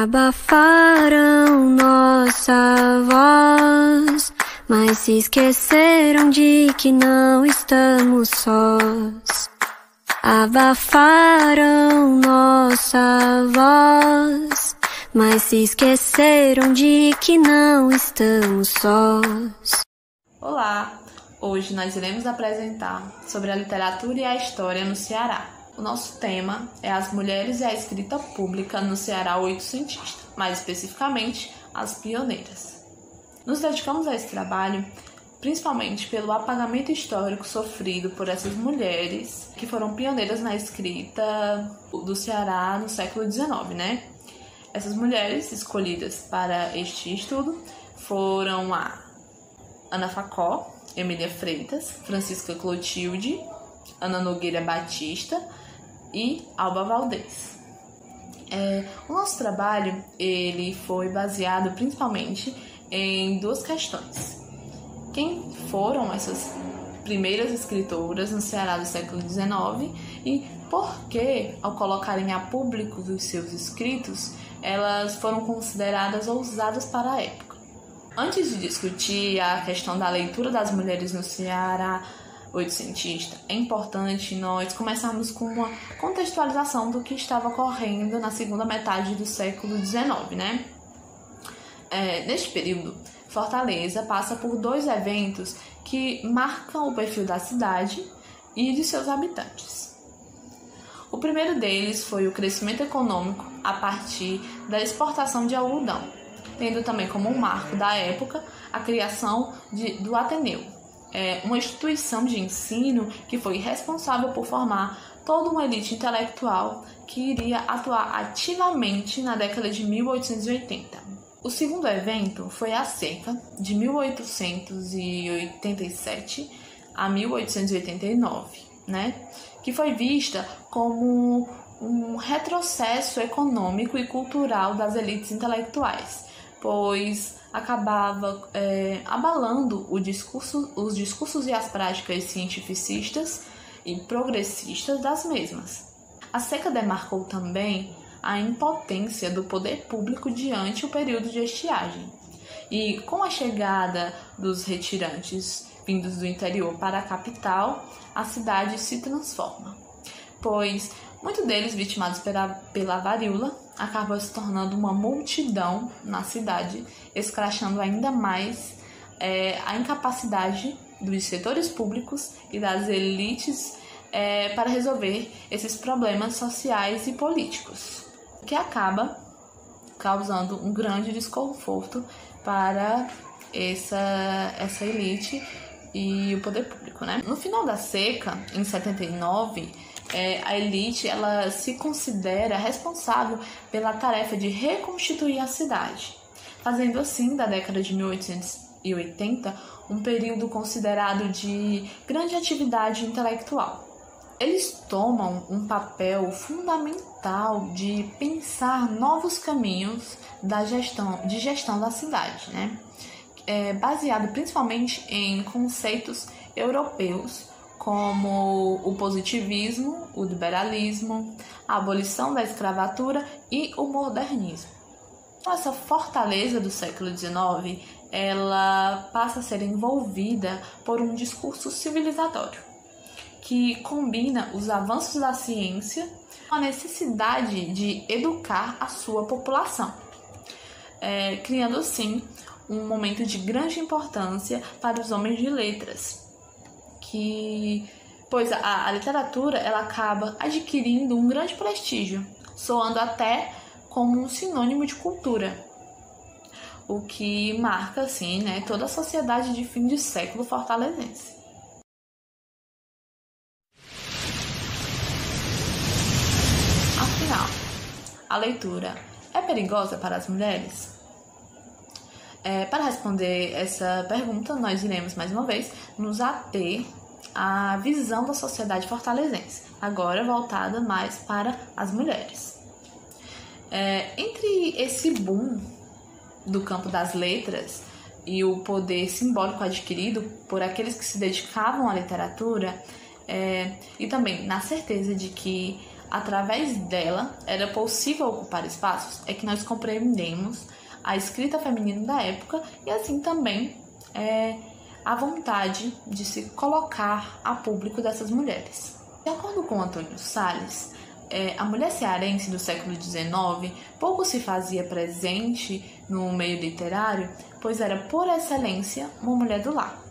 Abafaram nossa voz, mas se esqueceram de que não estamos sós. Abafaram nossa voz, mas se esqueceram de que não estamos sós. Olá! Hoje nós iremos apresentar sobre a literatura e a história no Ceará. O nosso tema é as mulheres e a escrita pública no Ceará oitocentista, mais especificamente, as pioneiras. Nos dedicamos a esse trabalho principalmente pelo apagamento histórico sofrido por essas mulheres que foram pioneiras na escrita do Ceará no século XIX, né? Essas mulheres escolhidas para este estudo foram a Ana Facó, Emília Freitas, Francisca Clotilde, Ana Nogueira Batista e Alba Valdez. O nosso trabalho ele foi baseado principalmente em duas questões. Quem foram essas primeiras escritoras no Ceará do século XIX e por que, ao colocarem a público os seus escritos, elas foram consideradas ousadas para a época. Antes de discutir a questão da leitura das mulheres no Ceará oitocentista, é importante nós começarmos com uma contextualização do que estava ocorrendo na segunda metade do século XIX, né? Neste período, Fortaleza passa por dois eventos que marcam o perfil da cidade e de seus habitantes. O primeiro deles foi o crescimento econômico a partir da exportação de algodão, tendo também como um marco da época a criação do Ateneu, uma instituição de ensino que foi responsável por formar toda uma elite intelectual que iria atuar ativamente na década de 1880. O segundo evento foi a seca de 1887 a 1889, né? Que foi vista como um retrocesso econômico e cultural das elites intelectuais, pois acabava abalando os discursos e as práticas cientificistas e progressistas das mesmas. A seca demarcou também a impotência do poder público diante o período de estiagem. E com a chegada dos retirantes vindos do interior para a capital, a cidade se transforma, pois muitos deles, vitimados pela varíola, acabam se tornando uma multidão na cidade, escrachando ainda mais a incapacidade dos setores públicos e das elites para resolver esses problemas sociais e políticos, o que acaba causando um grande desconforto para essa elite e o poder público, né? No final da seca, em 79, a elite ela se considera responsável pela tarefa de reconstituir a cidade, fazendo assim da década de 1880 um período considerado de grande atividade intelectual. Eles tomam um papel fundamental de pensar novos caminhos de gestão da cidade, né? Baseado principalmente em conceitos europeus, como o positivismo, o liberalismo, a abolição da escravatura e o modernismo. Essa fortaleza do século XIX, ela passa a ser envolvida por um discurso civilizatório, que combina os avanços da ciência com a necessidade de educar a sua população, criando assim um momento de grande importância para os homens de letras, pois a literatura ela acaba adquirindo um grande prestígio, soando até como um sinônimo de cultura, o que marca assim, né, toda a sociedade de fim de século fortalezense. Afinal, a leitura é perigosa para as mulheres? Para responder essa pergunta, nós iremos mais uma vez nos ater à visão da sociedade fortalezense, agora voltada mais para as mulheres. Entre esse boom do campo das letras e o poder simbólico adquirido por aqueles que se dedicavam à literatura, e também na certeza de que através dela era possível ocupar espaços, é que nós compreendemos a escrita feminina da época e assim também a vontade de se colocar a público dessas mulheres. De acordo com Antônio Salles, a mulher cearense do século XIX pouco se fazia presente no meio literário, pois era por excelência uma mulher do lar.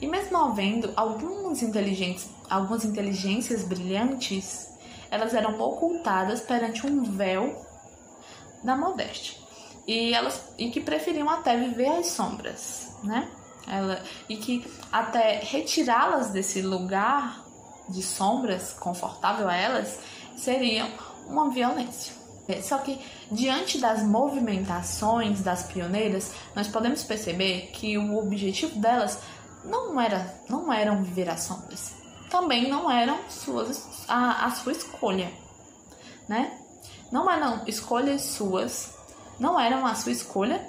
E mesmo havendo algumas inteligências brilhantes, elas eram ocultadas perante um véu da modéstia. E que preferiam até viver às sombras, né? E que até retirá-las desse lugar de sombras confortável a elas seria uma violência. Só que diante das movimentações das pioneiras, nós podemos perceber que o objetivo delas não eram viver às sombras, também não eram a sua escolha, né? Não eram escolhas suas, não eram a sua escolha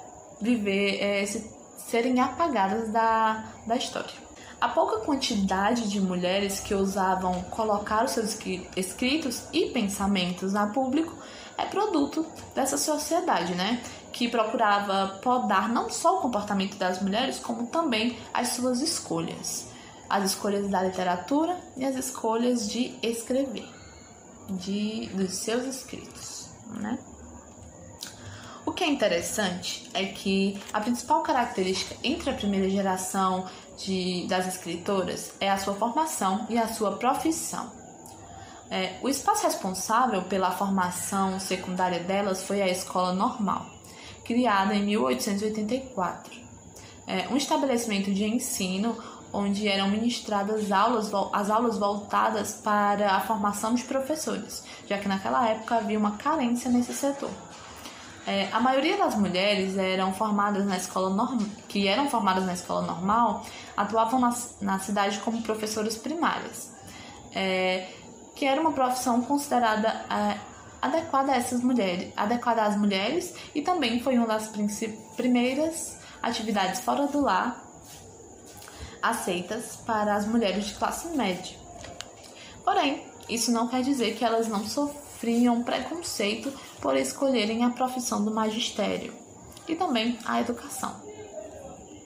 serem apagadas da história. A pouca quantidade de mulheres que ousavam colocar os seus escritos e pensamentos a público é produto dessa sociedade, né? Que procurava podar não só o comportamento das mulheres, como também as suas escolhas. As escolhas da literatura e as escolhas de escrever, dos seus escritos, né? O que é interessante é que a principal característica entre a primeira geração das escritoras é a sua formação e a sua profissão. O espaço responsável pela formação secundária delas foi a Escola Normal, criada em 1884. Um estabelecimento de ensino onde eram ministradas as aulas voltadas para a formação de professores, já que naquela época havia uma carência nesse setor. A maioria das mulheres que eram formadas na escola normal atuavam na cidade como professoras primárias, que era uma profissão considerada adequada às mulheres e também foi uma das primeiras atividades fora do lar aceitas para as mulheres de classe média. Porém, isso não quer dizer que elas não sofriam preconceito por escolherem a profissão do magistério e também a educação.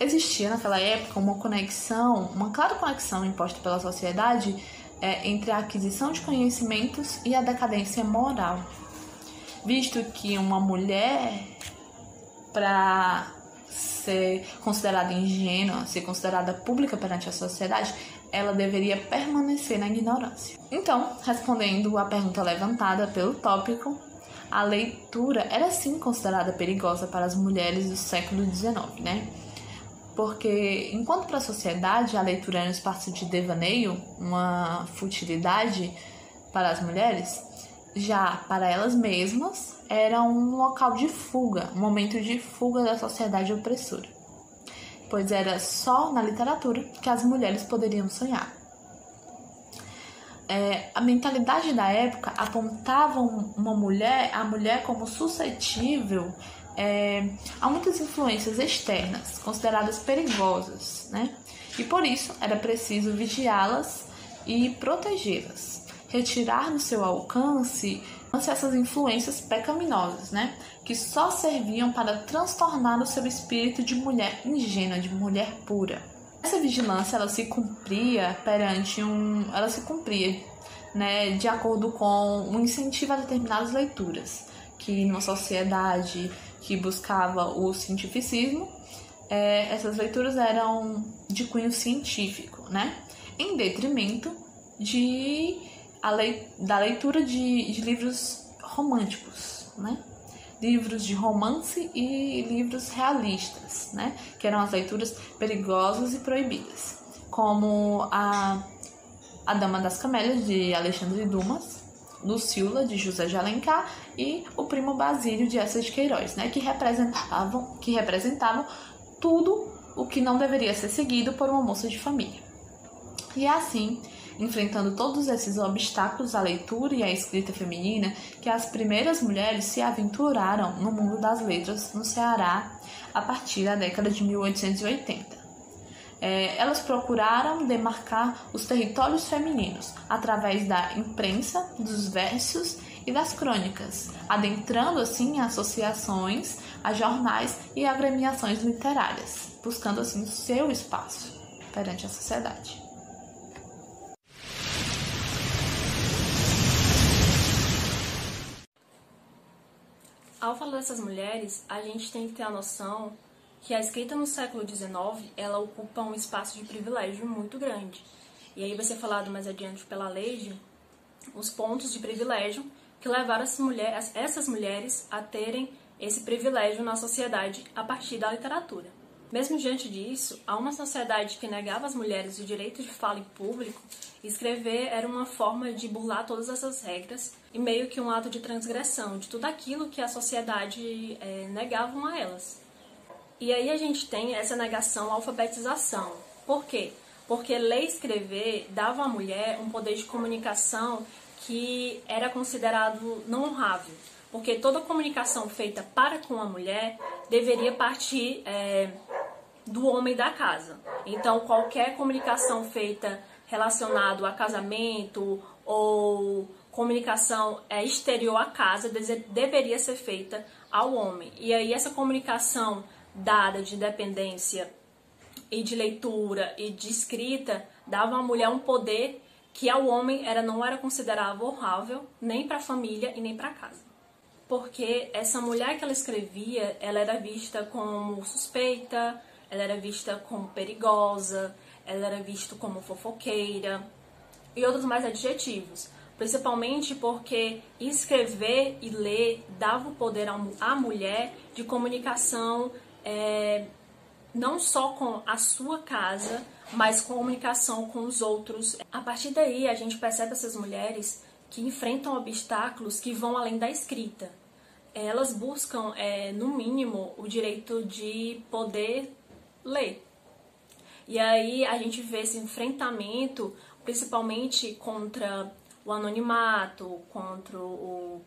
Existia naquela época uma clara conexão imposta pela sociedade entre a aquisição de conhecimentos e a decadência moral, visto que uma mulher, para ser considerada ingênua, ser considerada pública perante a sociedade, ela deveria permanecer na ignorância. Então, respondendo à pergunta levantada pelo tópico, a leitura era sim considerada perigosa para as mulheres do século XIX, né? Porque, enquanto para a sociedade a leitura era um espaço de devaneio, uma futilidade para as mulheres, já para elas mesmas era um local de fuga, um momento de fuga da sociedade opressora, pois era só na literatura que as mulheres poderiam sonhar. A mentalidade da época apontava a mulher como suscetível a muitas influências externas, consideradas perigosas, né? E por isso era preciso vigiá-las e protegê-las, retirar do seu alcance essas influências pecaminosas, né? Que só serviam para transtornar o seu espírito de mulher ingênua, de mulher pura. Essa vigilância ela se cumpria né, de acordo com um incentivo a determinadas leituras, que numa sociedade que buscava o cientificismo, essas leituras eram de cunho científico, né? Em detrimento da leitura de livros românticos, né? Livros de romance e livros realistas, né? Que eram as leituras perigosas e proibidas, como a Dama das Camélias, de Alexandre Dumas, Lucília, de José de Alencar, e o Primo Basílio, de Eça de Queiroz, né? Que representavam tudo o que não deveria ser seguido por uma moça de família. E é assim, enfrentando todos esses obstáculos à leitura e à escrita feminina, que as primeiras mulheres se aventuraram no mundo das letras no Ceará a partir da década de 1880. Elas procuraram demarcar os territórios femininos através da imprensa, dos versos e das crônicas, adentrando assim associações, a jornais e agremiações literárias, buscando assim seu espaço perante a sociedade. Ao falar dessas mulheres, a gente tem que ter a noção que a escrita no século XIX, ela ocupa um espaço de privilégio muito grande. E aí vai ser falado mais adiante pela Leide os pontos de privilégio que levaram essas mulheres a terem esse privilégio na sociedade a partir da literatura. Mesmo diante disso, a uma sociedade que negava às mulheres o direito de fala em público, escrever era uma forma de burlar todas essas regras e meio que um ato de transgressão de tudo aquilo que a sociedade negava a elas. E aí a gente tem essa negação à alfabetização. Por quê? Porque ler e escrever dava à mulher um poder de comunicação que era considerado não honrável. Porque toda comunicação feita para com a mulher deveria partir do homem da casa. Então, qualquer comunicação feita relacionada a casamento ou comunicação exterior à casa deveria ser feita ao homem. E aí essa comunicação dada de independência e de leitura e de escrita dava à mulher um poder que ao homem não era considerado honrável nem para a família e nem para casa. Porque essa mulher que ela escrevia, ela era vista como suspeita, ela era vista como perigosa, ela era vista como fofoqueira e outros mais adjetivos. Principalmente porque escrever e ler dava o poder à mulher de comunicação não só com a sua casa, mas comunicação com os outros. A partir daí, a gente percebe essas mulheres que enfrentam obstáculos que vão além da escrita. Elas buscam, no mínimo, o direito de poder ler. E aí a gente vê esse enfrentamento, principalmente contra o anonimato, contra o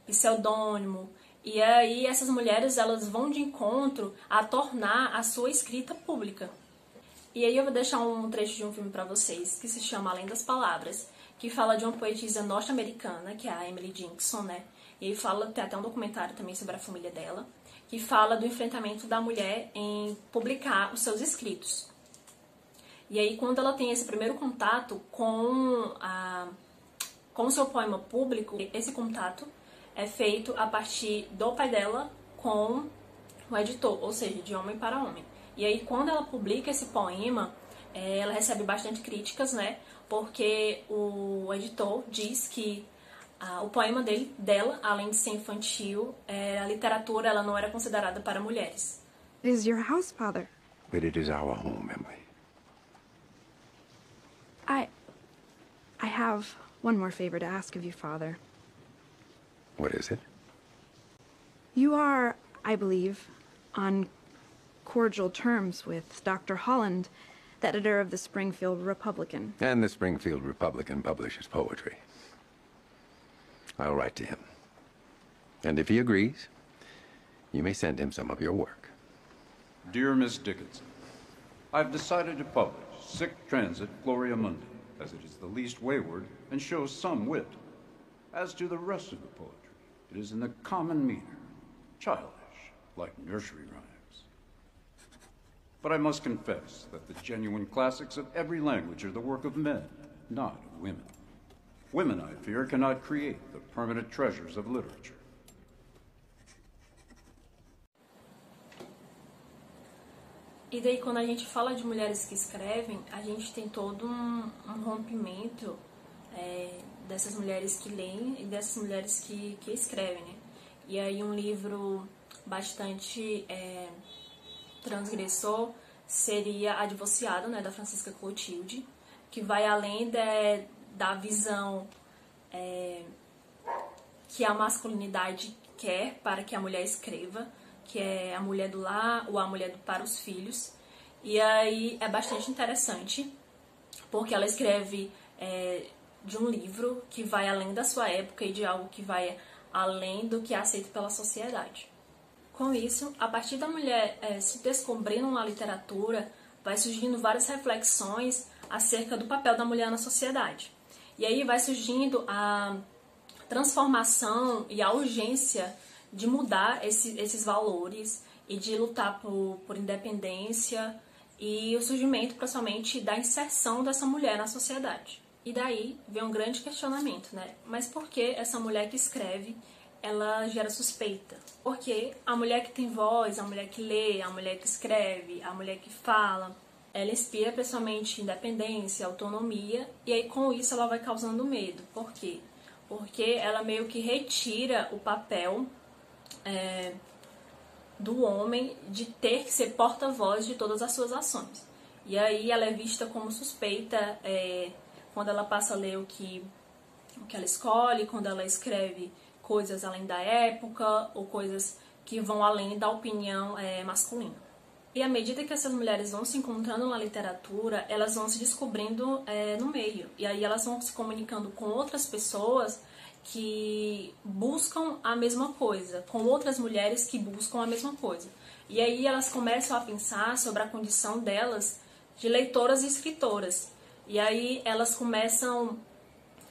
pseudônimo. E aí essas mulheres elas vão de encontro a tornar a sua escrita pública. E aí eu vou deixar um trecho de um filme para vocês que se chama Além das Palavras, que fala de uma poetisa norte-americana, que é a Emily Dickinson, né? E fala, tem até um documentário também sobre a família dela, que fala do enfrentamento da mulher em publicar os seus escritos. E aí quando ela tem esse primeiro contato com o seu poema público, esse contato é feito a partir do pai dela com o editor, ou seja, de homem para homem. E aí, quando ela publica esse poema, ela recebe bastante críticas, né? Porque o editor diz que o poema dela, além de ser infantil, a literatura ela não era considerada para mulheres. It is your house, Father. But it is our home, Emily. I have one more favor to ask of you, Father. What is it? You are, I believe, on cordial terms with Dr. Holland, the editor of the Springfield Republican. And the Springfield Republican publishes poetry. I'll write to him. And if he agrees, you may send him some of your work. Dear Miss Dickinson, I've decided to publish Sic Transit Gloria Mundi, as it is the least wayward and shows some wit. As to the rest of the poetry, it is in the common meter, childish, like nursery rhymes. But I must confess that the genuine classics of every language are the work of men, not of women. Women, I fear, cannot create the permanent treasures of literature. E daí, quando a gente fala de mulheres que escrevem, a gente tem todo um rompimento dessas mulheres que leem e dessas mulheres que escrevem, né? E aí um livro bastante transgressor seria A Divorciada, né, da Francisca Clotilde, que vai além da visão que a masculinidade quer para que a mulher escreva, que é a mulher do lar ou a mulher para os filhos. E aí é bastante interessante, porque ela escreve de um livro que vai além da sua época e de algo que vai além do que é aceito pela sociedade. Com isso, a partir da mulher se descobrindo na literatura, vai surgindo várias reflexões acerca do papel da mulher na sociedade. E aí vai surgindo a transformação e a urgência de mudar esses valores e de lutar por independência e o surgimento, principalmente, da inserção dessa mulher na sociedade. E daí vem um grande questionamento, né? Mas por que essa mulher que escreve, ela gera suspeita? Porque a mulher que tem voz, a mulher que lê, a mulher que escreve, a mulher que fala, ela inspira principalmente independência, autonomia, e aí com isso ela vai causando medo. Por quê? Porque ela meio que retira o papel do homem de ter que ser porta-voz de todas as suas ações. E aí ela é vista como suspeita quando ela passa a ler o que ela escolhe, quando ela escreve coisas além da época ou coisas que vão além da opinião masculina. E à medida que essas mulheres vão se encontrando na literatura, elas vão se descobrindo no meio. E aí elas vão se comunicando com outras pessoas que buscam a mesma coisa, com outras mulheres que buscam a mesma coisa. E aí elas começam a pensar sobre a condição delas de leitoras e escritoras. E aí elas começam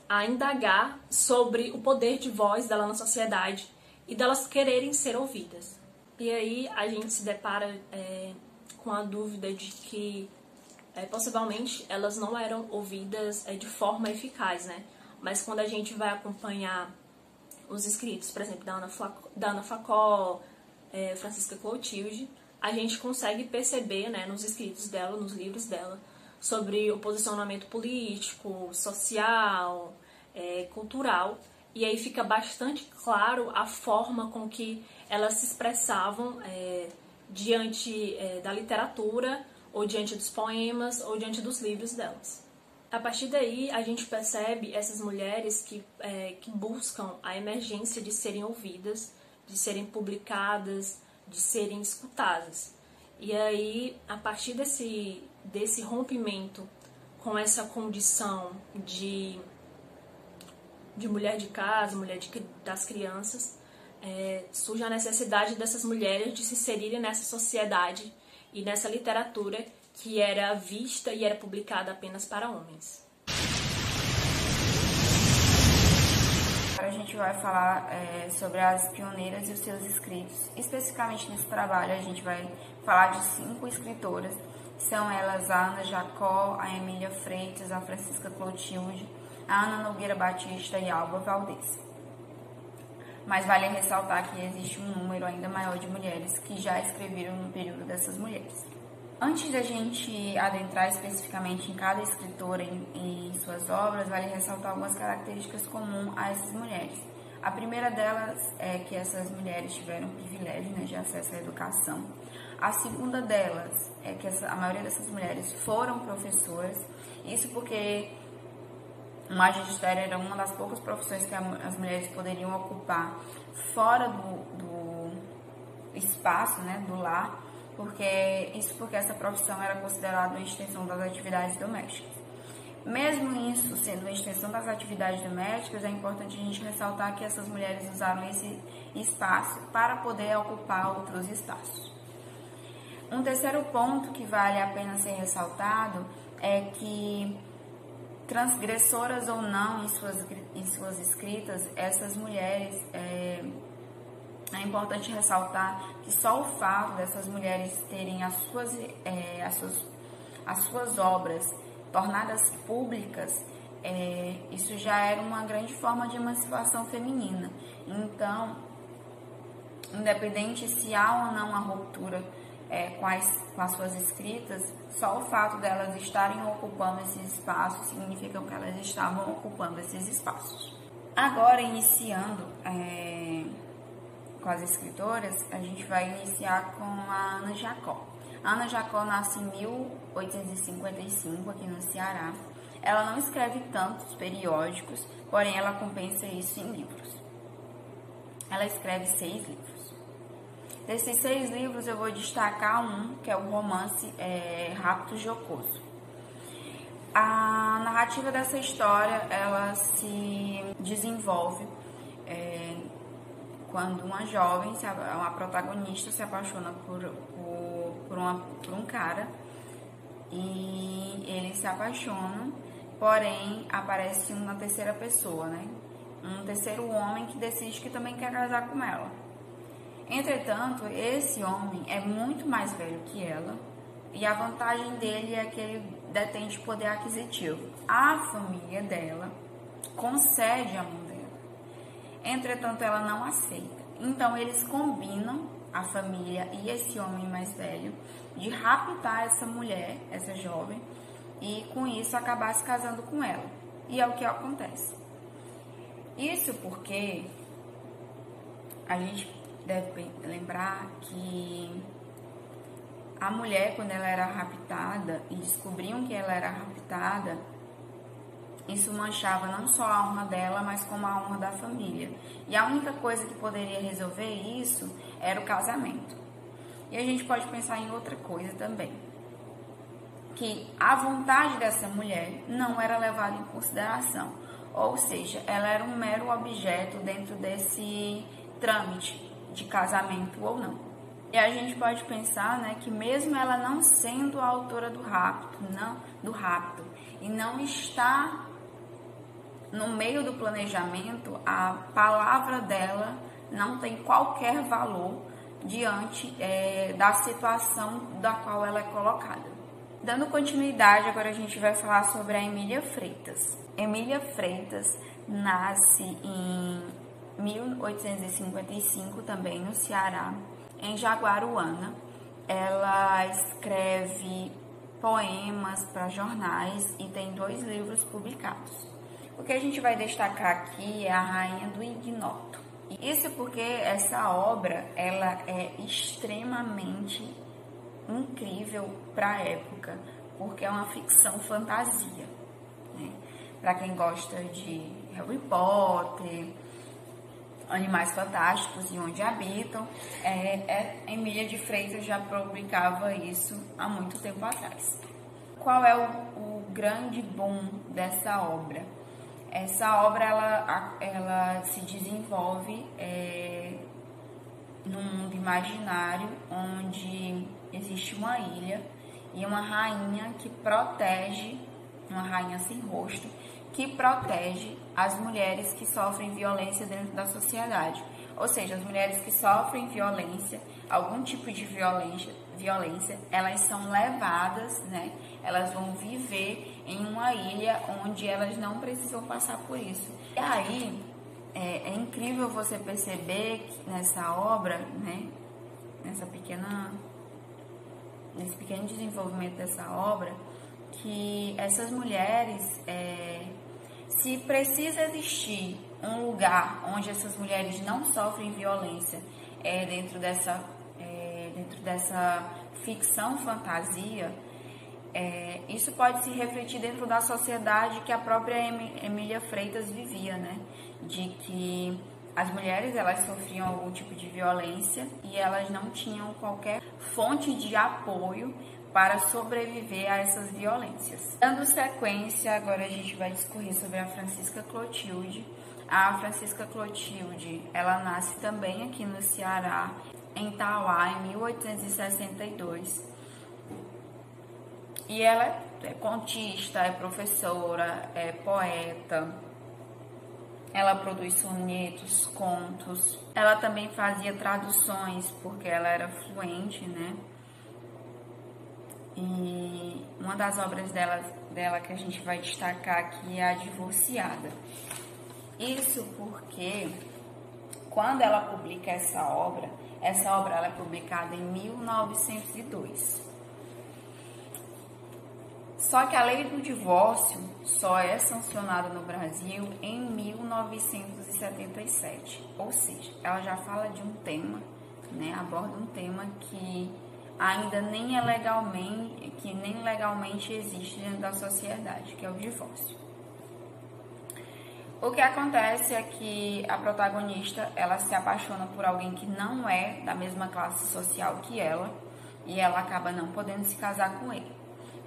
a indagar sobre o poder de voz dela na sociedade e delas quererem ser ouvidas. E aí a gente se depara com a dúvida de que possivelmente elas não eram ouvidas de forma eficaz, né? Mas quando a gente vai acompanhar os escritos, por exemplo, da Ana Facó, Francisca Clotilde, a gente consegue perceber, né, nos escritos dela, nos livros dela, sobre o posicionamento político, social, cultural, e aí fica bastante claro a forma com que elas se expressavam diante da literatura, ou diante dos poemas, ou diante dos livros delas. A partir daí, a gente percebe essas mulheres que buscam a emergência de serem ouvidas, de serem publicadas, de serem escutadas. E aí, a partir desse rompimento com essa condição de mulher de casa, mulher das crianças, surge a necessidade dessas mulheres de se inserirem nessa sociedade e nessa literatura que era vista e era publicada apenas para homens. Agora a gente vai falar sobre as pioneiras e os seus escritos. Especificamente nesse trabalho a gente vai falar de 5 escritoras. São elas a Ana Jacó, a Emília Freitas, a Francisca Clotilde, a Ana Nogueira Batista e a Alba Valdez. Mas vale ressaltar que existe um número ainda maior de mulheres que já escreveram no período dessas mulheres. Antes da gente adentrar especificamente em cada escritora e suas obras, vale ressaltar algumas características comuns a essas mulheres. A primeira delas é que essas mulheres tiveram privilégio, né, de acesso à educação. A segunda delas é que a maioria dessas mulheres foram professoras, isso porque o magistério era uma das poucas profissões que as mulheres poderiam ocupar fora do espaço, né, do lar, porque essa profissão era considerada uma extensão das atividades domésticas. Mesmo isso sendo uma extensão das atividades domésticas, é importante a gente ressaltar que essas mulheres usaram esse espaço para poder ocupar outros espaços. Um terceiro ponto que vale a pena ser ressaltado é que, transgressoras ou não em suas escritas, essas mulheres, é importante ressaltar que só o fato dessas mulheres terem as suas obras tornadas públicas, isso já era uma grande forma de emancipação feminina. Então, independente se há ou não a ruptura com as suas escritas, só o fato delas estarem ocupando esses espaços significa que elas estavam ocupando esses espaços. Agora, iniciando com as escritoras, a gente vai iniciar com a Ana Jacó. A Ana Jacó nasce em 1855 aqui no Ceará. Ela não escreve tantos periódicos, porém ela compensa isso em livros. Ela escreve 6 livros. Desses 6 livros eu vou destacar um, que é o romance Rapto Jocoso. A narrativa dessa história, ela se desenvolve quando uma jovem, uma protagonista, se apaixona por um cara e eles se apaixonam, porém aparece uma terceira pessoa, né? Um terceiro homem que decide que também quer casar com ela. Entretanto, esse homem é muito mais velho que ela e a vantagem dele é que ele detém de poder aquisitivo. A família dela concede a mão dela. Entretanto, ela não aceita. Então, eles combinam, a família e esse homem mais velho, de raptar essa mulher, essa jovem, e com isso acabar se casando com ela. E é o que acontece. Isso porque a gente deve lembrar que a mulher, quando ela era raptada e descobriam que ela era raptada, isso manchava não só a honra dela, mas como a honra da família. E a única coisa que poderia resolver isso era o casamento. E a gente pode pensar em outra coisa também, que a vontade dessa mulher não era levada em consideração. Ou seja, ela era um mero objeto dentro desse trâmite de casamento ou não. E a gente pode pensar, né, que mesmo ela não sendo a autora do rapto, e não está no meio do planejamento, a palavra dela não tem qualquer valor diante da situação da qual ela é colocada. Dando continuidade, agora a gente vai falar sobre a Emília Freitas. Emília Freitas nasce em 1855, também no Ceará, em Jaguaruana. Ela escreve poemas para jornais e tem 2 livros publicados. O que a gente vai destacar aqui é a Rainha do Ignoto. Isso porque essa obra ela é extremamente incrível para a época, porque é uma ficção fantasia, né? Para quem gosta de Harry Potter, Animais Fantásticos e Onde Habitam, Emília de Freitas já publicava isso há muito tempo atrás. Qual é o grande boom dessa obra? Essa obra ela se desenvolve num mundo imaginário onde existe uma ilha e uma rainha que protege, uma rainha sem rosto, que protege as mulheres que sofrem violência dentro da sociedade. Ou seja, as mulheres que sofrem violência, algum tipo de violência, elas são levadas, né? Elas vão viver em uma ilha onde elas não precisam passar por isso. E aí, é incrível você perceber que nessa obra, né? Nesse pequeno desenvolvimento dessa obra, que essas mulheres, se precisa existir um lugar onde essas mulheres não sofrem violência dentro dessa ficção fantasia, isso pode se refletir dentro da sociedade que a própria Emília Freitas vivia, né? De que as mulheres elas sofriam algum tipo de violência e elas não tinham qualquer fonte de apoio para sobreviver a essas violências. Dando sequência, agora a gente vai discorrer sobre a Francisca Clotilde. A Francisca Clotilde, ela nasce também aqui no Ceará, em Tauá, em 1862. E ela é contista, é professora, é poeta. Ela produz sonetos, contos. Ela também fazia traduções, porque ela era fluente, né? E uma das obras dela que a gente vai destacar aqui é a Divorciada. Isso porque, quando ela publica essa obra ela é publicada em 1902. Só que a lei do divórcio só é sancionada no Brasil em 1977. Ou seja, ela já fala de um tema, né, aborda um tema que ainda nem legalmente existe dentro da sociedade, que é o divórcio. O que acontece é que a protagonista, ela se apaixona por alguém que não é da mesma classe social que ela, e ela acaba não podendo se casar com ele,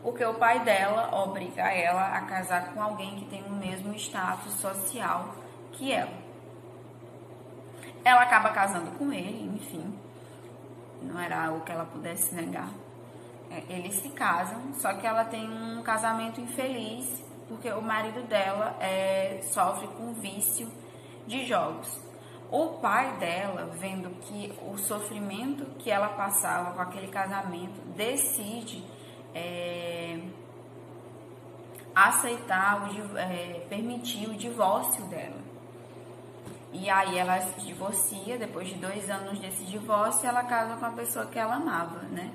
porque o pai dela obriga ela a casar com alguém que tem o mesmo status social que ela. Ela acaba casando com ele, enfim, não era algo que ela pudesse negar. Eles se casam, só que ela tem um casamento infeliz, porque o marido dela sofre com vício de jogos. O pai dela, vendo que o sofrimento que ela passava com aquele casamento, decide permitir o divórcio dela. E aí ela se divorcia. Depois de 2 anos desse divórcio, ela casa com a pessoa que ela amava, né?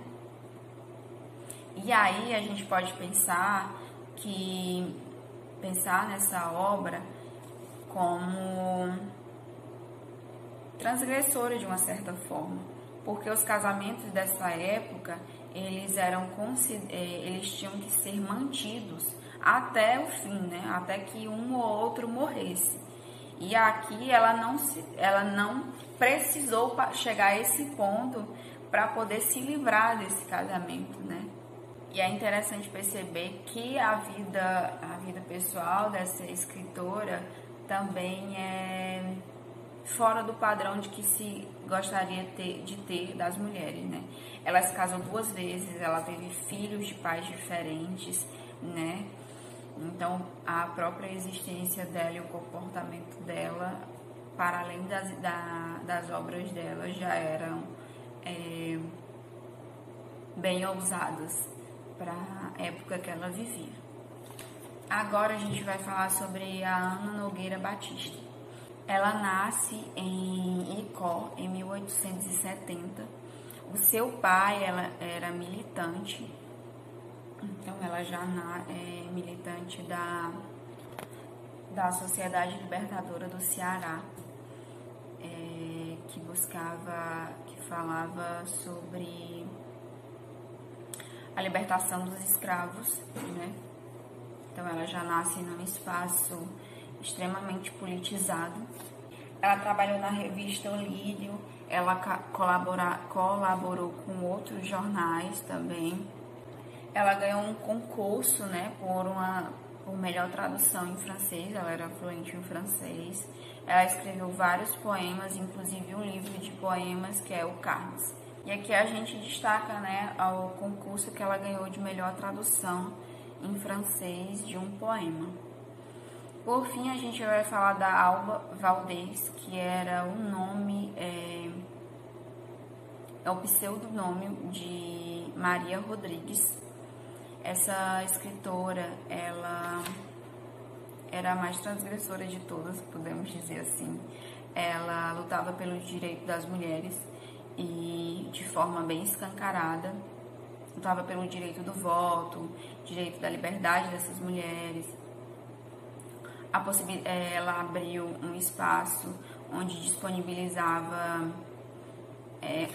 E aí a gente pode pensar nessa obra como transgressora de uma certa forma, porque os casamentos dessa época eles tinham que ser mantidos até o fim, né? Até que um ou outro morresse. E aqui ela não precisou chegar a esse ponto para poder se livrar desse casamento, né? E é interessante perceber que a vida pessoal dessa escritora também é fora do padrão de que se gostaria de ter das mulheres, né? Ela se casou 2 vezes, ela teve filhos de pais diferentes, né? Então, a própria existência dela e o comportamento dela, para além das obras dela, já eram bem ousadas para a época que ela vivia. Agora a gente vai falar sobre a Ana Nogueira Batista. Ela nasce em Icó, em 1870. O seu pai era militante, então ela já é militante da Sociedade Libertadora do Ceará, que falava sobre a libertação dos escravos, né? Então ela já nasce num espaço extremamente politizado. Ela trabalhou na revista O Lírio, ela colaborou com outros jornais também. Ela ganhou um concurso, né, por melhor tradução em francês, ela era fluente em francês. Ela escreveu vários poemas, inclusive um livro de poemas que é o Carlos. E aqui a gente destaca, né, o concurso que ela ganhou de melhor tradução em francês de um poema. Por fim, a gente vai falar da Alba Valdez, que era o nome, o pseudonome de Maria Rodrigues. Essa escritora, ela era a mais transgressora de todas, podemos dizer assim. Ela lutava pelo direito das mulheres e de forma bem escancarada. Lutava pelo direito do voto, direito da liberdade dessas mulheres. Ela abriu um espaço onde disponibilizava,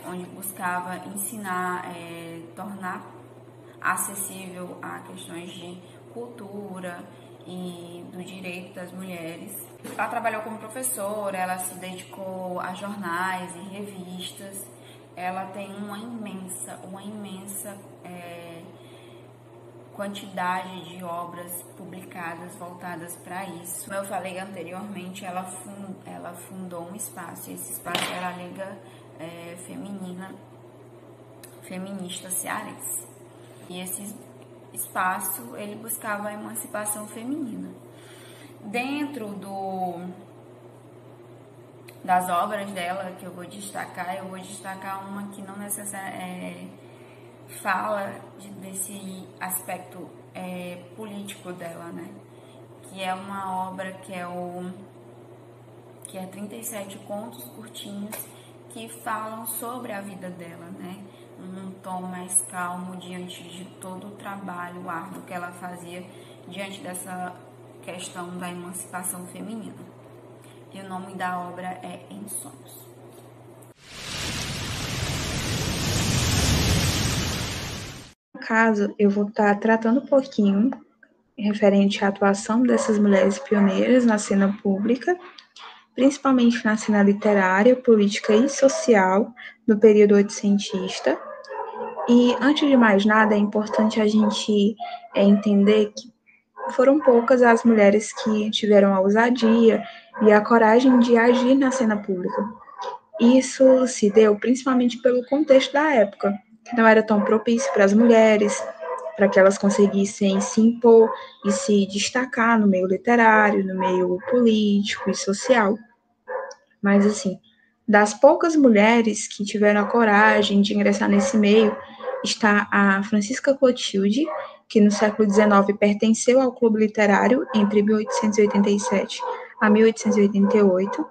onde buscava ensinar, tornar acessível a questões de cultura e do direito das mulheres. Ela trabalhou como professora, ela se dedicou a jornais e revistas. Ela tem uma imensa quantidade de obras publicadas voltadas para isso. Como eu falei anteriormente, ela fundou um espaço, e esse espaço era a Liga Feminista Cearense. E esse espaço, ele buscava a emancipação feminina. Dentro das obras dela que eu vou destacar uma que não necessariamente fala desse aspecto político dela, né? Que é uma obra que é 37 contos curtinhos que falam sobre a vida dela, né? Um tom mais calmo diante de todo o trabalho árduo que ela fazia diante dessa questão da emancipação feminina. E o nome da obra é Em Sonhos. No caso, eu vou estar tratando um pouquinho referente à atuação dessas mulheres pioneiras na cena pública, principalmente na cena literária, política e social no período oitocentista. E, antes de mais nada, é importante a gente entender que foram poucas as mulheres que tiveram a ousadia e a coragem de agir na cena pública. Isso se deu principalmente pelo contexto da época, que não era tão propício para as mulheres, para que elas conseguissem se impor e se destacar no meio literário, no meio político e social. Mas, assim, das poucas mulheres que tiveram a coragem de ingressar nesse meio, está a Francisca Clotilde, que no século XIX pertenceu ao clube literário entre 1887 a 1888.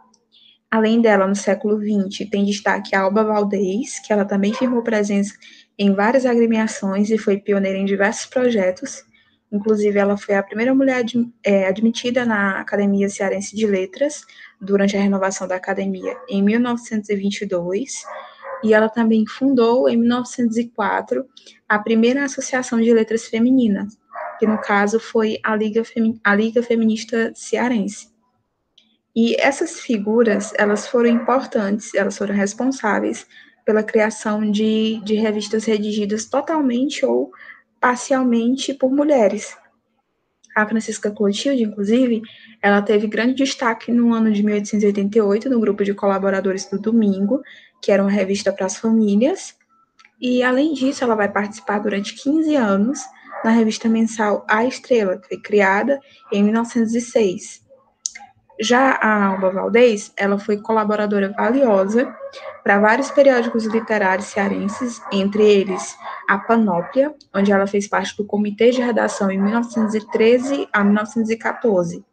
Além dela, no século XX, tem destaque a Alba Valdez, que ela também firmou presença em várias agremiações e foi pioneira em diversos projetos. Inclusive, ela foi a primeira mulher admitida na Academia Cearense de Letras, durante a renovação da academia, em 1922, e ela também fundou, em 1904, a primeira Associação de Letras Femininas, que no caso foi a Liga Feminista Cearense. E essas figuras, elas foram importantes, elas foram responsáveis pela criação de revistas redigidas totalmente ou parcialmente por mulheres. A Francisca Clotilde, inclusive, ela teve grande destaque no ano de 1888, no grupo de colaboradores do Domingo, que era uma revista para as famílias, e, além disso, ela vai participar durante 15 anos na revista mensal A Estrela, que foi criada em 1906. Já a Alba Valdez, ela foi colaboradora valiosa para vários periódicos literários cearenses, entre eles a Panóplia, onde ela fez parte do comitê de redação em 1913 a 1914.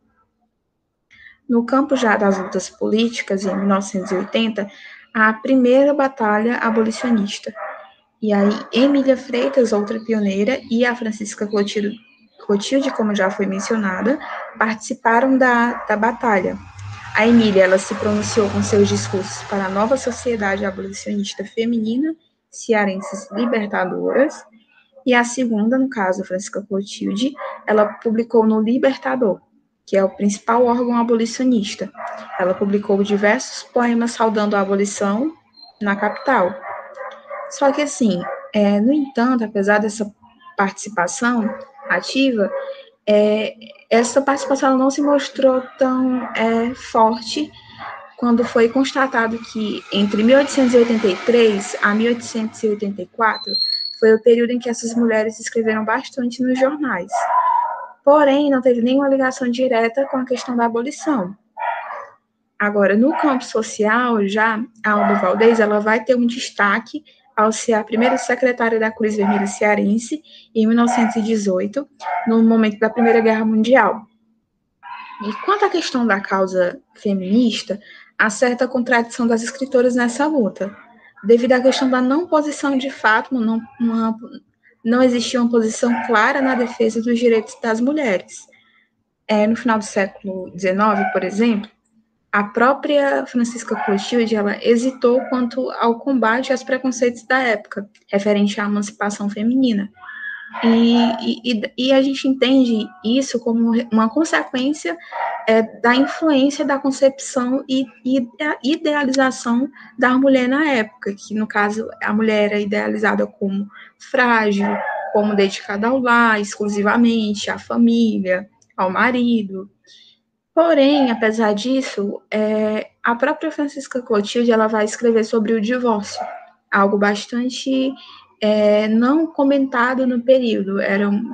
No campo já das lutas políticas, em 1980, a primeira batalha abolicionista. E aí, Emília Freitas, outra pioneira, e a Francisca Clotilde, como já foi mencionada, participaram da batalha. A Emília, ela se pronunciou com seus discursos para a nova sociedade abolicionista feminina, cearenses libertadoras, e a segunda, no caso, a Francisca Clotilde, ela publicou no Libertador, que é o principal órgão abolicionista. Ela publicou diversos poemas saudando a abolição na capital. Só que, assim, no entanto, apesar dessa participação ativa, essa participação não se mostrou tão forte quando foi constatado que entre 1883 a 1884 foi o período em que essas mulheres escreveram bastante nos jornais. Porém, não teve nenhuma ligação direta com a questão da abolição. Agora, no campo social, já a Alba Valdez, ela vai ter um destaque ao ser a primeira secretária da Cruz Vermelha Cearense em 1918, no momento da Primeira Guerra Mundial. E quanto à questão da causa feminista, há certa contradição das escritoras nessa luta, devido à questão da não posição de fato, não existia uma posição clara na defesa dos direitos das mulheres. No final do século XIX, por exemplo, a própria Francisca Clotilde, ela hesitou quanto ao combate aos preconceitos da época, referente à emancipação feminina. E a gente entende isso como uma consequência da influência da concepção e da idealização da mulher na época, que, no caso, a mulher era idealizada como frágil, como dedicada ao lar, exclusivamente, à família, ao marido. Porém, apesar disso, a própria Francisca Clotilde, ela vai escrever sobre o divórcio, algo bastante não comentado no período,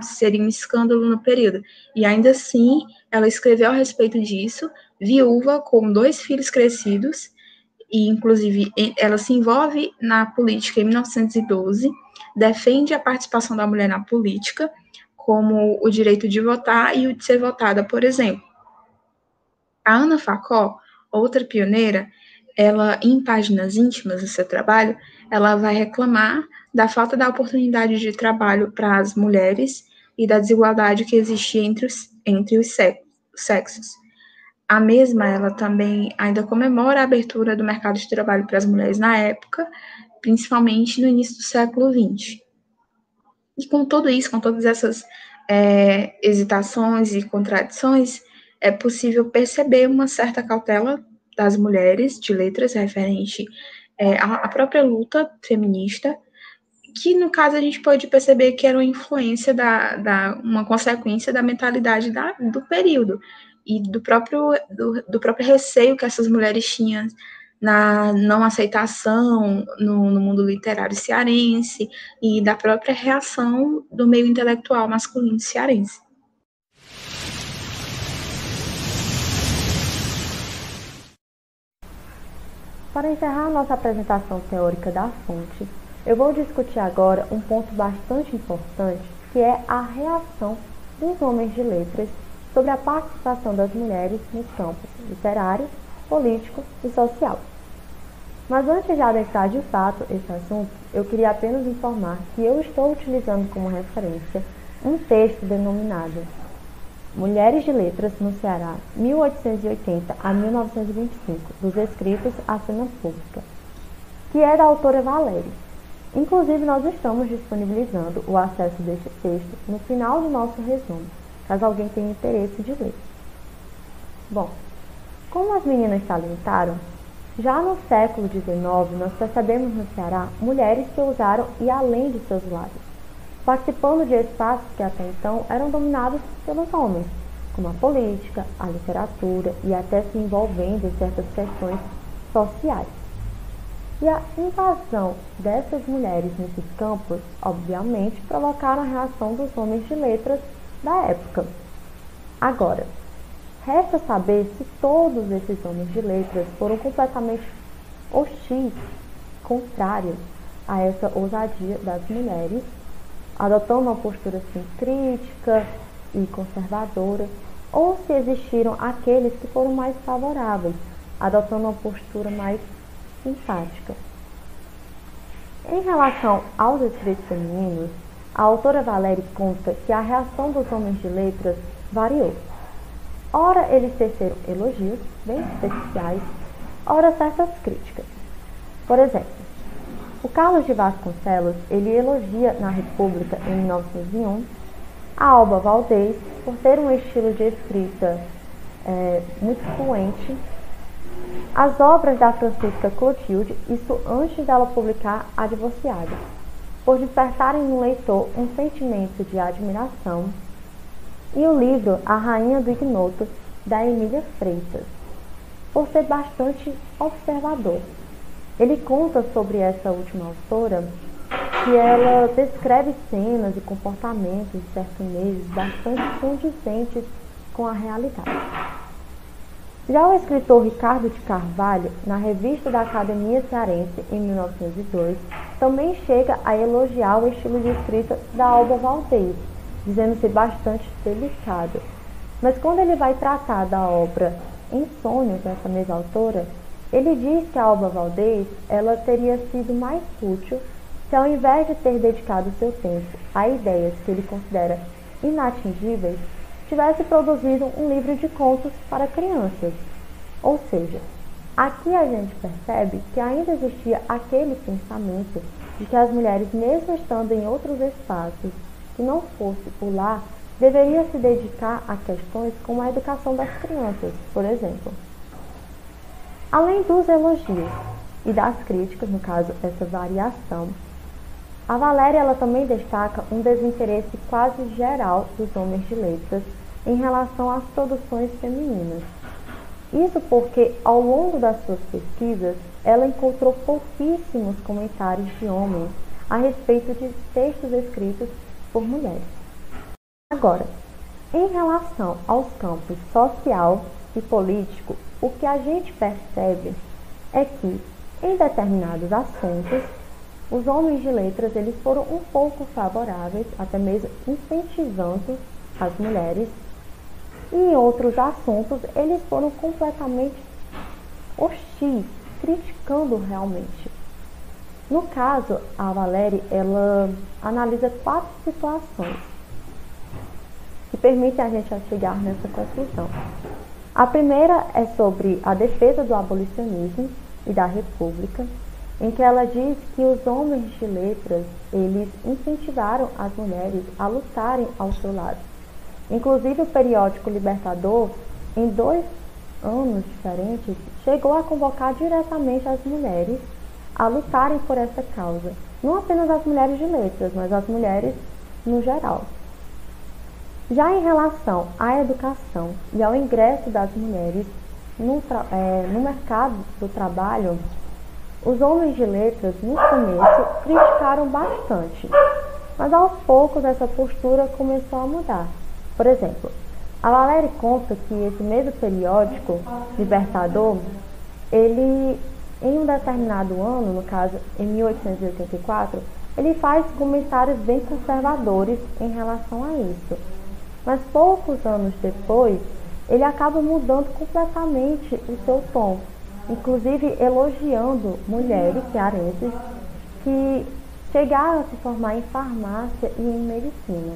seria um escândalo no período. E ainda assim, ela escreveu a respeito disso, viúva, com 2 filhos crescidos, e inclusive ela se envolve na política em 1912, defende a participação da mulher na política, como o direito de votar e o de ser votada, por exemplo. A Ana Facó, outra pioneira, ela, em páginas íntimas do seu trabalho, ela vai reclamar da falta da oportunidade de trabalho para as mulheres e da desigualdade que existia entre os sexos. A mesma, ela também ainda comemora a abertura do mercado de trabalho para as mulheres na época, principalmente no início do século XX. E com tudo isso, com todas essas hesitações e contradições, é possível perceber uma certa cautela das mulheres de letras referente à própria luta feminista, que, no caso, a gente pode perceber que era uma influência, uma consequência da mentalidade do período e do próprio receio que essas mulheres tinham na não aceitação no mundo literário cearense e da própria reação do meio intelectual masculino cearense. Para encerrar a nossa apresentação teórica da fonte, eu vou discutir agora um ponto bastante importante, que é a reação dos homens de letras sobre a participação das mulheres nos campos literário, político e social. Mas antes de adentrar de fato esse assunto, eu queria apenas informar que eu estou utilizando como referência um texto denominado Mulheres de Letras no Ceará, 1880 a 1925, dos escritos à cena pública, que é da autora Valéria. Inclusive, nós estamos disponibilizando o acesso deste texto no final do nosso resumo, caso alguém tenha interesse de ler. Bom, como as meninas salientaram, já no século XIX nós percebemos no Ceará mulheres que ousaram ir além de seus lares, participando de espaços que até então eram dominados pelos homens, como a política, a literatura e até se envolvendo em certas questões sociais. E a invasão dessas mulheres nesses campos, obviamente, provocaram a reação dos homens de letras da época. Agora, resta saber se todos esses homens de letras foram completamente hostis, contrários a essa ousadia das mulheres, adotando uma postura assim, crítica e conservadora, ou se existiram aqueles que foram mais favoráveis, adotando uma postura mais simpática. Em relação aos escritos femininos, a autora Valéria conta que a reação dos homens de letras variou. Ora eles teceram elogios, bem superficiais, ora certas críticas. Por exemplo, o Carlos de Vasconcelos, ele elogia na República, em 1901, a Alba Valdez por ter um estilo de escrita muito fluente, as obras da Francisca Clotilde, isso antes dela publicar A Divorciada, por despertarem no leitor um sentimento de admiração, e o livro A Rainha do Ignoto, da Emília Freitas, por ser bastante observador. Ele conta sobre essa última autora que ela descreve cenas e comportamentos de sertanejos bastante condizentes com a realidade. Já o escritor Ricardo de Carvalho, na Revista da Academia Cearense, em 1902, também chega a elogiar o estilo de escrita da Alba Valdez, dizendo ser bastante delicado. Mas quando ele vai tratar da obra Em Sonhos, dessa mesma autora, ele diz que a Alba Valdez ela teria sido mais útil se, ao invés de ter dedicado seu tempo a ideias que ele considera inatingíveis, tivesse produzido um livro de contos para crianças. Ou seja, aqui a gente percebe que ainda existia aquele pensamento de que as mulheres, mesmo estando em outros espaços que não fosse o lar, deveriam se dedicar a questões como a educação das crianças, por exemplo. Além dos elogios e das críticas, no caso, essa variação, a Valéria ela também destaca um desinteresse quase geral dos homens de letras em relação às produções femininas. Isso porque, ao longo das suas pesquisas, ela encontrou pouquíssimos comentários de homens a respeito de textos escritos por mulheres. Agora, em relação aos campos social e político, o que a gente percebe é que, em determinados assuntos, os homens de letras eles foram um pouco favoráveis, até mesmo incentivando as mulheres, e em outros assuntos eles foram completamente hostis, criticando realmente. No caso, a Valéria ela analisa 4 situações que permitem a gente chegar nessa conclusão. A primeira é sobre a defesa do abolicionismo e da república, em que ela diz que os homens de letras, eles incentivaram as mulheres a lutarem ao seu lado. Inclusive o periódico Libertador, em 2 anos diferentes, chegou a convocar diretamente as mulheres a lutarem por essa causa. Não apenas as mulheres de letras, mas as mulheres no geral. Já em relação à educação e ao ingresso das mulheres no mercado do trabalho, os homens de letras, no começo, criticaram bastante, mas aos poucos essa postura começou a mudar. Por exemplo, a Valéry conta que esse mesmo periódico, Libertador, ele, em um determinado ano, no caso em 1884, ele faz comentários bem conservadores em relação a isso. Mas poucos anos depois, ele acaba mudando completamente o seu tom, inclusive elogiando mulheres cearenses que chegaram a se formar em farmácia e em medicina.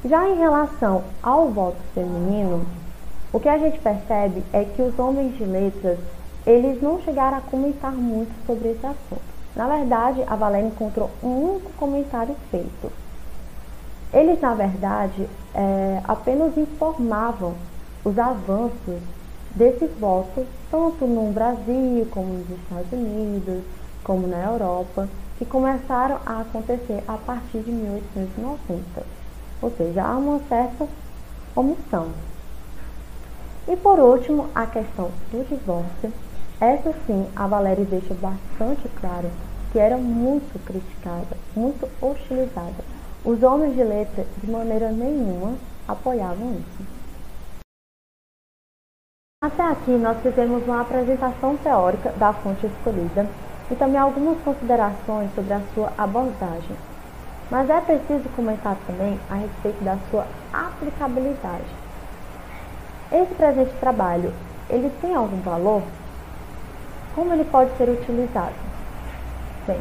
Já em relação ao voto feminino, o que a gente percebe é que os homens de letras, eles não chegaram a comentar muito sobre esse assunto. Na verdade, a Valéry encontrou um único comentário feito. Eles, na verdade, apenas informavam os avanços desse voto, tanto no Brasil, como nos Estados Unidos, como na Europa, que começaram a acontecer a partir de 1890. Ou seja, há uma certa omissão. E por último, a questão do divórcio. Essa sim, a Valéry deixa bastante claro que era muito criticada, muito hostilizada. Os homens de letra, de maneira nenhuma, apoiavam isso. Até aqui, nós fizemos uma apresentação teórica da fonte escolhida e também algumas considerações sobre a sua abordagem. Mas é preciso comentar também a respeito da sua aplicabilidade. Esse presente trabalho, ele tem algum valor? Como ele pode ser utilizado? Bem,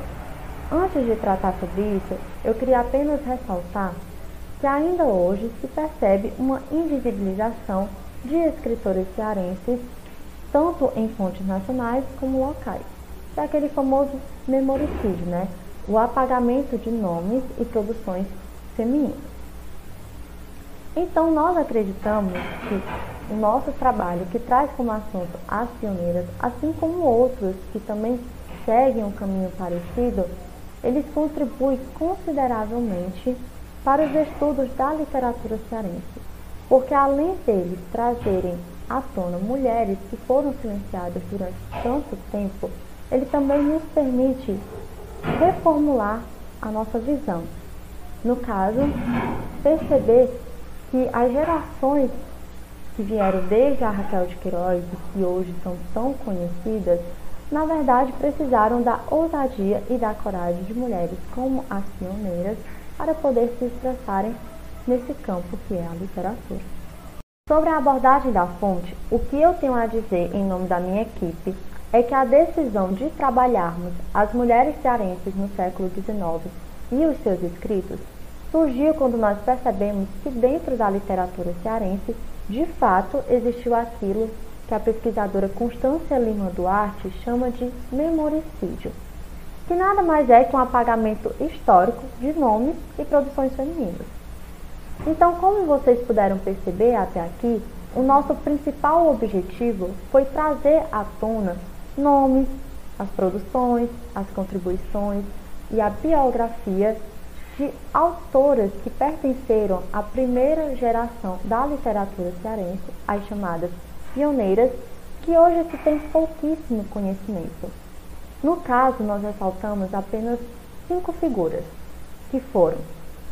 antes de tratar sobre isso, eu queria apenas ressaltar que ainda hoje se percebe uma invisibilização de escritores cearenses, tanto em fontes nacionais como locais. É aquele famoso memoricídio, né? O apagamento de nomes e produções femininas. Então, nós acreditamos que o nosso trabalho, que traz como assunto as pioneiras, assim como outros que também seguem um caminho parecido, eles contribuem consideravelmente para os estudos da literatura cearense, porque além deles trazerem à tona mulheres que foram silenciadas durante tanto tempo, ele também nos permite reformular a nossa visão. No caso, perceber que as gerações que vieram desde a Raquel de Queiroz e que hoje são tão conhecidas, na verdade precisaram da ousadia e da coragem de mulheres como as pioneiras para poder se expressarem nesse campo que é a literatura. Sobre a abordagem da fonte, o que eu tenho a dizer em nome da minha equipe é que a decisão de trabalharmos as mulheres cearenses no século XIX e os seus escritos surgiu quando nós percebemos que dentro da literatura cearense, de fato, existiu aquilo que a pesquisadora Constância Lima Duarte chama de memoricídio, que nada mais é que um apagamento histórico de nomes e produções femininas. Então, como vocês puderam perceber até aqui, o nosso principal objetivo foi trazer à tona nomes, as produções, as contribuições e a biografia de autoras que pertenceram à primeira geração da literatura cearense, as chamadas pioneiras, que hoje se tem pouquíssimo conhecimento. No caso, nós ressaltamos apenas 5 figuras, que foram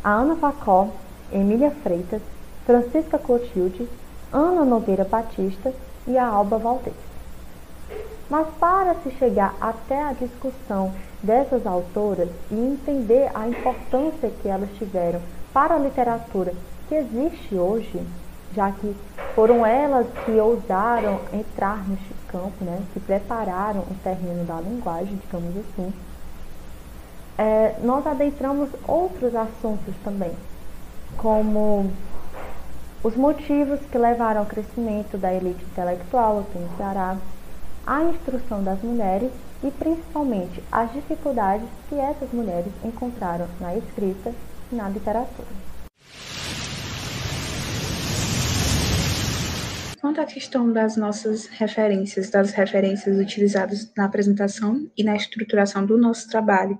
a Ana Facó, Emília Freitas, Francisca Clotilde, Ana Nogueira Batista e a Alba Valdez. Mas para se chegar até a discussão dessas autoras e entender a importância que elas tiveram para a literatura que existe hoje, já que foram elas que ousaram entrar neste campo, né, que prepararam o terreno da linguagem, digamos assim, nós adentramos outros assuntos também, como os motivos que levaram ao crescimento da elite intelectual aqui no Ceará, a instrução das mulheres e principalmente as dificuldades que essas mulheres encontraram na escrita e na literatura. Quanto à questão das nossas referências, das referências utilizadas na apresentação e na estruturação do nosso trabalho,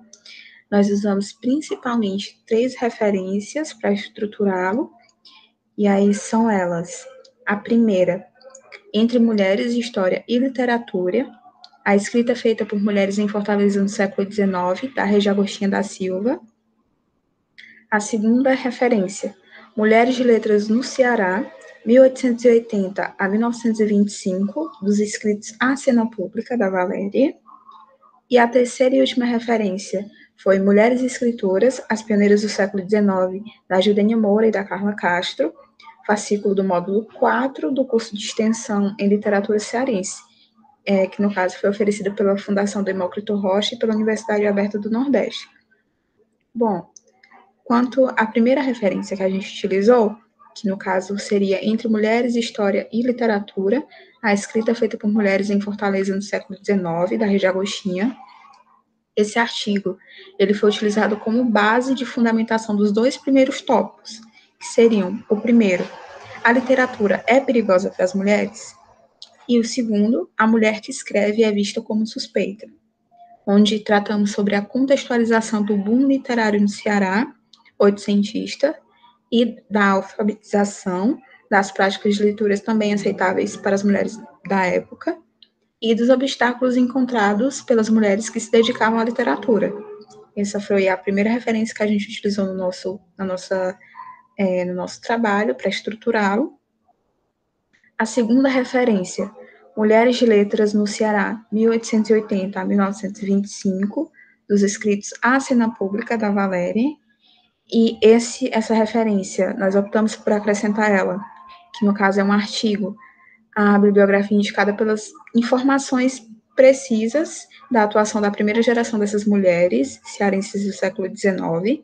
nós usamos principalmente 3 referências para estruturá-lo, e aí são elas. A primeira, Entre Mulheres, História e Literatura, a escrita feita por mulheres em Fortaleza no século XIX, da Regia Agostinha da Silva. A segunda referência, Mulheres de Letras no Ceará, 1880 a 1925, dos escritos à Cena Pública, da Valéria. E a terceira e última referência foi Mulheres Escritoras, as Pioneiras do século XIX, da Judênia Moura e da Carla Castro, fascículo do módulo 4 do curso de extensão em Literatura Cearense, que no caso foi oferecido pela Fundação Demócrito Rocha e pela Universidade Aberta do Nordeste. Bom, quanto à primeira referência que a gente utilizou, que no caso seria Entre Mulheres, História e Literatura, a escrita feita por mulheres em Fortaleza no século XIX, da Regia Agostinha. Esse artigo ele foi utilizado como base de fundamentação dos dois primeiros tópicos, que seriam, o primeiro, a literatura é perigosa para as mulheres? E o segundo, a mulher que escreve é vista como suspeita, onde tratamos sobre a contextualização do boom literário no Ceará, oitocentista, e da alfabetização, das práticas de leituras também aceitáveis para as mulheres da época, e dos obstáculos encontrados pelas mulheres que se dedicavam à literatura. Essa foi a primeira referência que a gente utilizou no nosso trabalho para estruturá-lo. A segunda referência, Mulheres de Letras no Ceará, 1880 a 1925, dos escritos à Cena Pública, da Valéria. E essa referência, nós optamos por acrescentar ela, que no caso é um artigo, a bibliografia indicada pelas informações precisas da atuação da primeira geração dessas mulheres cearenses do século XIX,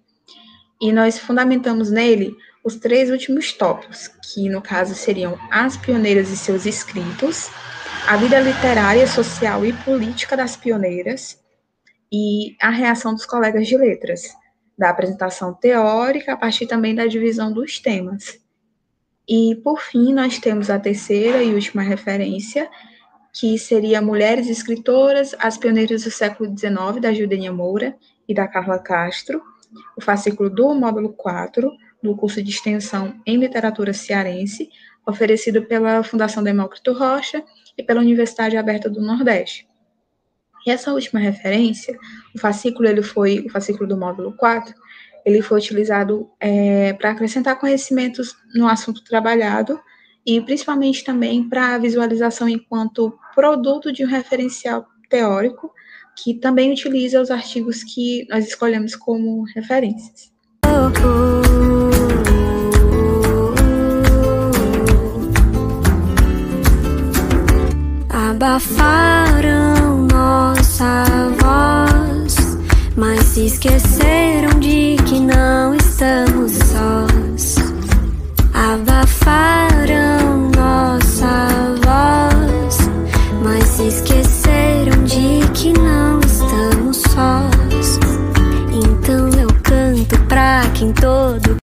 e nós fundamentamos nele os três últimos tópicos, que no caso seriam as pioneiras e seus escritos, a vida literária, social e política das pioneiras, e a reação dos colegas de letras, da apresentação teórica, a partir também da divisão dos temas. E, por fim, nós temos a terceira e última referência, que seria Mulheres Escritoras, as Pioneiras do século XIX, da Judênia Moura e da Carla Castro, o fascículo do módulo 4, do curso de extensão em Literatura Cearense, oferecido pela Fundação Demócrito Rocha e pela Universidade Aberta do Nordeste. E essa última referência, o fascículo do módulo 4, ele foi utilizado para acrescentar conhecimentos no assunto trabalhado e principalmente também para a visualização enquanto produto de um referencial teórico que também utiliza os artigos que nós escolhemos como referências. Abafaram nossa voz, mas se esqueceram de que não estamos sós. Abafaram nossa voz, mas se esqueceram de que não estamos sós. Então eu canto pra quem todo